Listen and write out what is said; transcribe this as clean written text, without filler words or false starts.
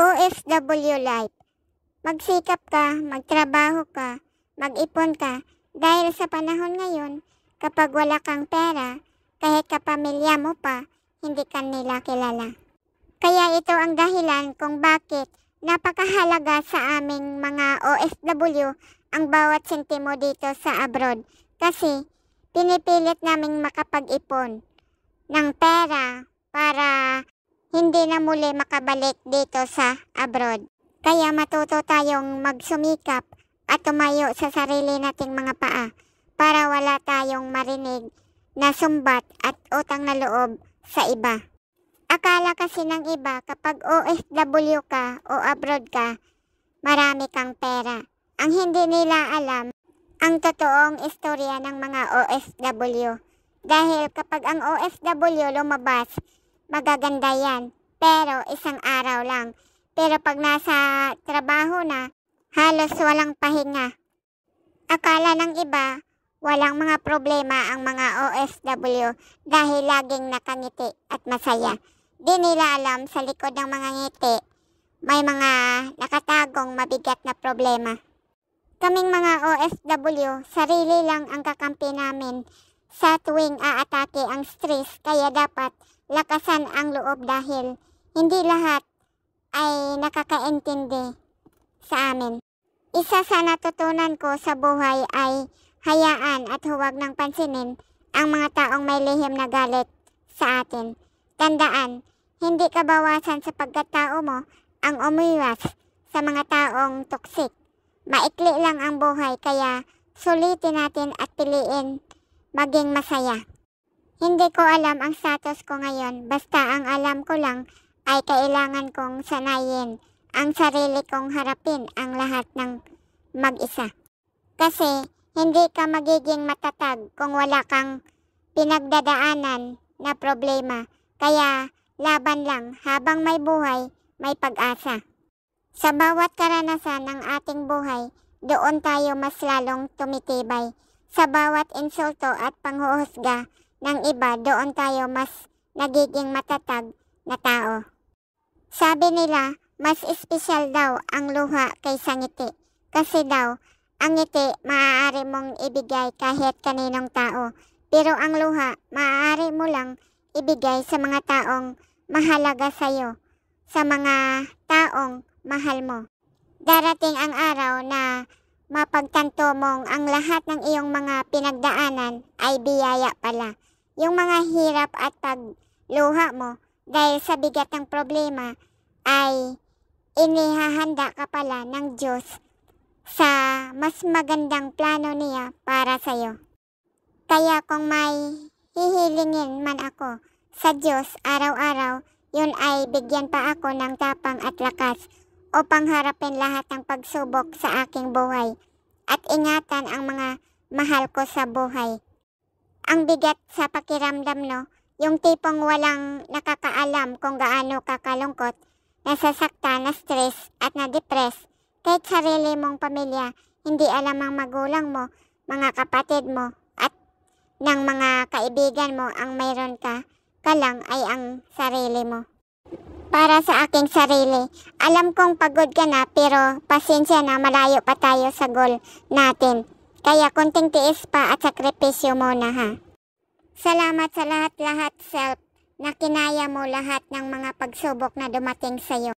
OFW life. Magsikap ka, magtrabaho ka, mag-ipon ka, dahil sa panahon ngayon, kapag wala kang pera, kahit kapamilya mo pa, hindi ka nila kilala. Kaya ito ang dahilan kung bakit napakahalaga sa aming mga OFW ang bawat sentimo dito sa abroad. Kasi pinipilit naming makapag-ipon ng pera para hindi na muli makabalik dito sa abroad. Kaya matuto tayong magsumikap at tumayo sa sarili nating mga paa para wala tayong marinig na sumbat at utang na loob sa iba. Akala kasi ng iba kapag OFW ka o abroad ka, marami kang pera. Ang hindi nila alam ang totoong istorya ng mga OFW. Dahil kapag ang OFW lumabas, magaganda yan. Pero isang araw lang. Pero pag nasa trabaho na, halos walang pahinga. Akala ng iba, walang mga problema ang mga OFW dahil laging nakangiti at masaya. Di nila alam sa likod ng mga ngiti, may mga nakatagong mabigat na problema. Kaming mga OFW, sarili lang ang kakampi namin sa tuwing aatake ang stress, kaya dapat lakasan ang loob dahil hindi lahat ay nakakaintindi sa amin. Isa sa natutunan ko sa buhay ay hayaan at huwag nang pansinin ang mga taong may lihim na galit sa atin. Tandaan, hindi kabawasan sa pagkatao mo ang umiwas sa mga taong toksik. Maikli lang ang buhay kaya sulitin natin at piliin maging masaya. Hindi ko alam ang status ko ngayon, basta ang alam ko lang ay kailangan kong sanayin ang sarili kong harapin ang lahat ng mag-isa. Kasi hindi ka magiging matatag kung wala kang pinagdadaanan na problema. Kaya laban lang, habang may buhay, may pag-asa. Sa bawat karanasan ng ating buhay, doon tayo mas lalong tumitibay. Sa bawat insulto at panghuhusga ng iba, doon tayo mas nagiging matatag na tao. Sabi nila, mas espesyal daw ang luha kaysa ngiti. Kasi daw, ang ngiti maaari mong ibigay kahit kaninong tao. Pero ang luha, maaari mo lang ibigay sa mga taong mahalaga sa'yo, sa mga taong mahal mo. Darating ang araw na mapagtanto mong ang lahat ng iyong mga pinagdaanan ay biyaya pala. Yung mga hirap at pagluha mo dahil sa bigat ng problema ay inihahanda ka pala ng Diyos sa mas magandang plano niya para sa'yo. Kaya kung may hihilingin man ako sa Diyos araw-araw, yun ay bigyan pa ako ng tapang at lakas upang harapin lahat ng pagsubok sa aking buhay at ingatan ang mga mahal ko sa buhay. Ang bigat sa pakiramdam, no? Yung tipong walang nakakaalam kung gaano ka kalungkot, nasasaktan, na-stress at na-depress. Kahit sarili mong pamilya, hindi alam ang magulang mo, mga kapatid mo, at ng mga kaibigan mo ang mayroon ka lang ay ang sarili mo. Para sa aking sarili, alam kong pagod ka na pero pasensya na, malayo pa tayo sa goal natin. Kaya konting tiis pa at sakripisyo muna, ha. Salamat sa lahat-lahat, self, na kinaya mo lahat ng mga pagsubok na dumating sa'yo.